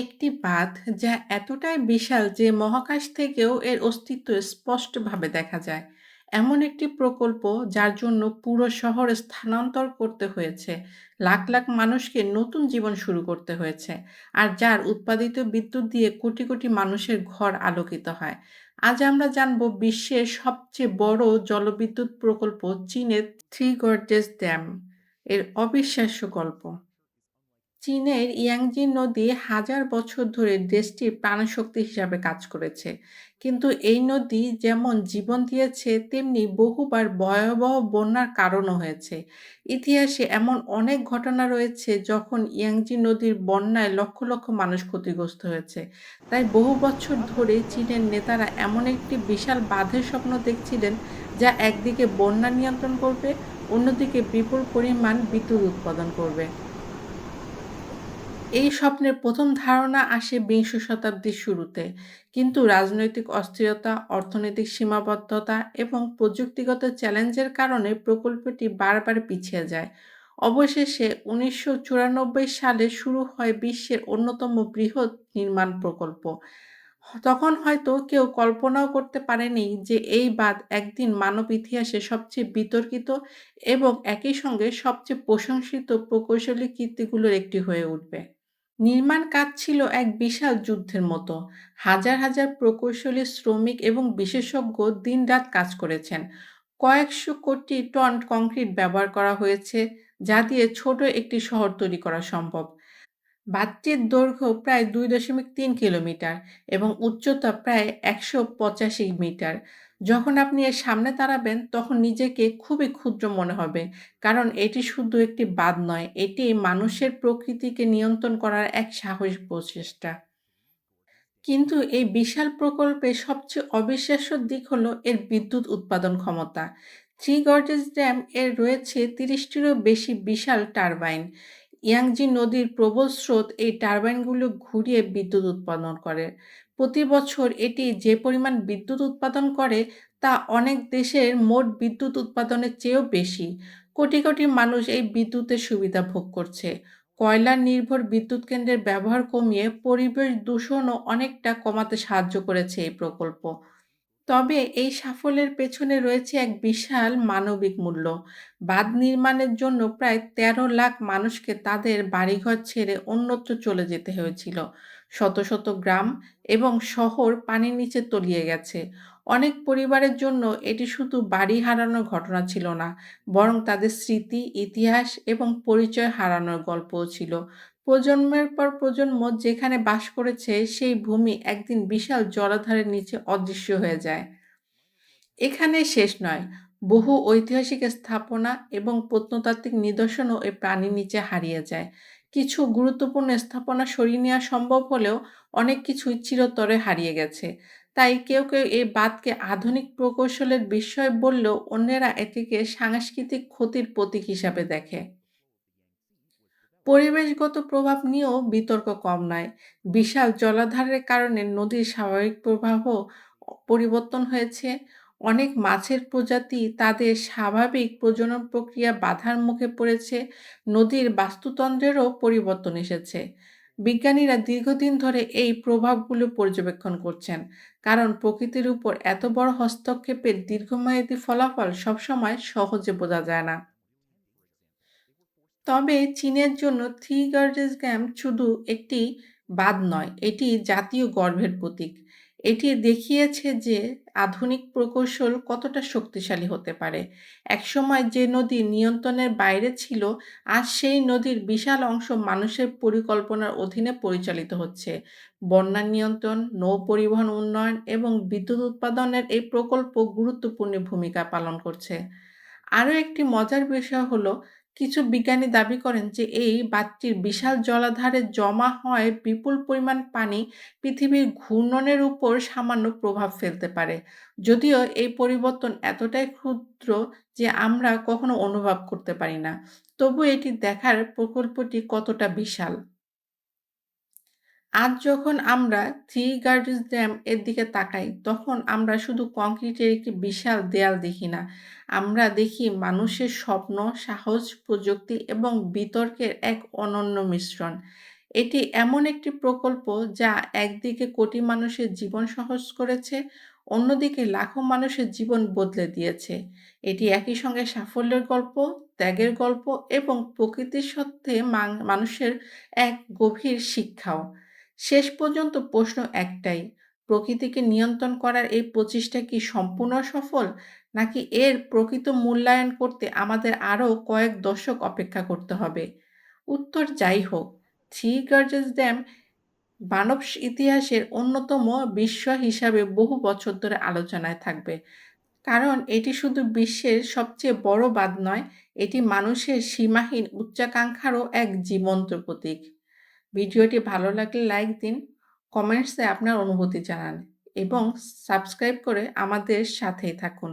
একটি বাঁধ যা এতটাই বিশাল যে মহাকাশ থেকেও এর অস্তিত্ব স্পষ্টভাবে দেখা যায়। এমন একটি প্রকল্প যার জন্য পুরো শহর স্থানান্তর করতে হয়েছে, লাখ লাখ মানুষকে নতুন জীবন শুরু করতে হয়েছে, আর যার উৎপাদিত বিদ্যুৎ দিয়ে কোটি কোটি মানুষের ঘর আলোকিত হয়। আজ আমরা জানব বিশ্বের সবচেয়ে বড় জলবিদ্যুৎ প্রকল্প চীনের থ্রি গর্জেস ড্যাম এর অবিশ্বাস্য গল্প। চীনের ইয়াংজি নদী হাজার বছর ধরে দেশটির প্রাণশক্তি হিসাবে কাজ করেছে। কিন্তু এই নদী যেমন জীবন দিয়েছে, তেমনি বহুবার ভয়াবহ বন্যার কারণও হয়েছে। ইতিহাসে এমন অনেক ঘটনা রয়েছে যখন ইয়াংজি নদীর বন্যায় লক্ষ লক্ষ মানুষ ক্ষতিগ্রস্ত হয়েছে। তাই বহু বছর ধরে চীনের নেতারা এমন একটি বিশাল বাঁধের স্বপ্ন দেখছিলেন, যা একদিকে বন্যা নিয়ন্ত্রণ করবে, অন্যদিকে বিপুল পরিমাণ বিদ্যুৎ উৎপাদন করবে। এই স্বপ্নের প্রথম ধারণা আসে বিংশ শতাব্দীর শুরুতে, কিন্তু রাজনৈতিক অস্থিরতা, অর্থনৈতিক সীমাবদ্ধতা এবং প্রযুক্তিগত চ্যালেঞ্জের কারণে প্রকল্পটি বারবার পিছিয়ে যায়। অবশেষে ১৯৯৪ সালে শুরু হয় বিশ্বের অন্যতম বৃহৎ নির্মাণ প্রকল্প। তখন হয়তো কেউ কল্পনাও করতে পারেনি যে এই বাঁধ একদিন মানব ইতিহাসে সবচেয়ে বিতর্কিত এবং একই সঙ্গে সবচেয়ে প্রশংসিত প্রকৌশলী কীর্তিগুলোর একটি হয়ে উঠবে। নির্মাণ কাজ ছিল এক বিশাল যুদ্ধের মতো। হাজার হাজার প্রকৌশলী, শ্রমিক এবং বিশেষজ্ঞ দিনরাত কাজ করেছেন। কয়েকশো কোটি টন কংক্রিট ব্যবহার করা হয়েছে, যা দিয়ে ছোট একটি শহর তৈরি করা সম্ভব। বাঁধটির দৈর্ঘ্য প্রায় ২.৩ কিলোমিটার এবং উচ্চতা প্রায় ১৮৫ মিটার। যখন আপনি এর সামনে দাঁড়াবেন, তখন নিজেকে খুবই ক্ষুদ্র মনে হবে। কারণ এটি শুধু একটি বাঁধ নয়, এটি মানুষের প্রকৃতিকে নিয়ন্ত্রণ করার এক সাহসী প্রচেষ্টা। কিন্তু এই বিশাল প্রকল্পের সবচেয়ে অবিশ্বাস্য দিক হলো এর বিদ্যুৎ উৎপাদন ক্ষমতা। থ্রি গর্জেস ড্যাম এর রয়েছে ৩০টিরও বেশি বিশাল টারবাইন। ইয়াংজি নদীর প্রবল স্রোত এই টারবাইনগুলো ঘুরিয়ে বিদ্যুৎ উৎপাদন করে। প্রতি বছর এটি যে পরিমাণ বিদ্যুৎ উৎপাদন করে, তা অনেক দেশের মোট বিদ্যুৎ উৎপাদনের চেয়েও বেশি। কোটি কোটি মানুষ এই বিদ্যুতের সুবিধা ভোগ করছে। কয়লা নির্ভর বিদ্যুৎ কেন্দ্রের ব্যবহার কমিয়ে পরিবেশ দূষণও অনেকটা কমাতে সাহায্য করেছে এই প্রকল্প। তবে এই সাফল্যের পেছনে রয়েছে এক বিশাল মানবিক মূল্য। বাঁধ নির্মাণের জন্য প্রায় ১৩ লাখ মানুষকে তাদের বাড়িঘর ছেড়ে অন্যত্র চলে যেতে হয়েছিল। শত শত গ্রাম এবং শহর পানির নিচে তলিয়ে গেছে। অনেক পরিবারের জন্য এটি শুধু বাড়ি হারানোর ঘটনা ছিল না, বরং তাদের স্মৃতি, ইতিহাস এবং পরিচয় হারানোর গল্পও ছিল। প্রজন্মের পর প্রজন্ম যেখানে বাস করেছে, সেই ভূমি একদিন বিশাল জলাধারের নিচে অদৃশ্য হয়ে যায়। এখানেই শেষ নয়, বহু ঐতিহাসিক স্থাপনা এবং প্রত্নতাত্ত্বিক নিদর্শনও এই প্রাণীর নিচে হারিয়ে যায়। কিছু গুরুত্বপূর্ণ স্থাপনা সরিয়ে নেওয়া সম্ভব হলেও অনেক কিছুই চিরতরে হারিয়ে গেছে। তাই কেউ কেউ এই বাঁধকে আধুনিক প্রকৌশলের বিস্ময় বললেও অন্যেরা এটিকে সাংস্কৃতিক ক্ষতির প্রতীক হিসাবে দেখে। পরিবেশগত প্রভাব নিয়েও বিতর্ক কম নয়। বিশাল জলাধারের কারণে নদীর স্বাভাবিক প্রবাহ পরিবর্তন হয়েছে। অনেক মাছের প্রজাতি তাদের স্বাভাবিক প্রজনন প্রক্রিয়া বাধার মুখে পড়েছে। নদীর বাস্তুতন্ত্রেরও পরিবর্তন এসেছে। বিজ্ঞানীরা দীর্ঘদিন ধরে এই প্রভাবগুলো পর্যবেক্ষণ করছেন। কারণ প্রকৃতির উপর এত বড় হস্তক্ষেপের দীর্ঘমেয়াদী ফলাফল সবসময় সহজে বোঝা যায় না। তবে চীনের জন্য থ্রি গর্জেস ড্যাম শুধু একটি বাঁধ নয়, এটি জাতীয় গর্বের প্রতীক। এটি দেখিয়েছে যে আধুনিক প্রকৌশল কতটা শক্তিশালী হতে পারে। একসময় যে নদী নিয়ন্ত্রণের বাইরে ছিল, আজ সেই নদীর বিশাল অংশ মানুষের পরিকল্পনার অধীনে পরিচালিত হচ্ছে। বন্যা নিয়ন্ত্রণ, নৌ পরিবহন উন্নয়ন এবং বিদ্যুৎ উৎপাদনের এই প্রকল্প গুরুত্বপূর্ণ ভূমিকা পালন করছে। আরও একটি মজার বিষয় হলো, কিছু বিজ্ঞানী দাবি করেন যে এই বাঁধটির বিশাল জলাধারে জমা হয় বিপুল পরিমাণ পানি পৃথিবীর ঘূর্ণনের উপর সামান্য প্রভাব ফেলতে পারে। যদিও এই পরিবর্তন এতটাই ক্ষুদ্র যে আমরা কখনো অনুভব করতে পারি না। তবু এটি দেখার প্রকল্পটি কতটা বিশাল। আজ যখন আমরা থ্রি গর্জেস ড্যাম এর দিকে তাকাই, তখন আমরা শুধু কংক্রিটের একটি বিশাল দেয়াল দেখি না। আমরা দেখি মানুষের স্বপ্ন, সাহস, প্রযুক্তি এবং বিতর্কের এক অনন্য মিশ্রণ। এটি এমন একটি প্রকল্প যা একদিকে কোটি মানুষের জীবন সহজ করেছে, অন্যদিকে লাখো মানুষের জীবন বদলে দিয়েছে। এটি একই সঙ্গে সাফল্যের গল্প, ত্যাগের গল্প এবং প্রকৃতির সাথে মানুষের এক গভীর শিক্ষাও। শেষ পর্যন্ত প্রশ্ন একটাই, প্রকৃতিকে নিয়ন্ত্রণ করার এই প্রচেষ্টা কি সম্পূর্ণ সফল? নাকি এর প্রকৃত মূল্যায়ন করতে আমাদের আরও কয়েক দশক অপেক্ষা করতে হবে? উত্তর যাই হোক, থ্রি গর্জেস ড্যাম মানব ইতিহাসের অন্যতম বিস্ময় হিসাবে বহু বছর ধরে আলোচনায় থাকবে। কারণ এটি শুধু বিশ্বের সবচেয়ে বড় বাঁধ নয়, এটি মানুষের সীমাহীন উচ্চাকাঙ্ক্ষারও এক জীবন্ত প্রতীক। ভিডিওটি ভালো লাগলে লাইক দিন, কমেন্টসে আপনার অনুভূতি জানান এবং সাবস্ক্রাইব করে আমাদের সাথেই থাকুন।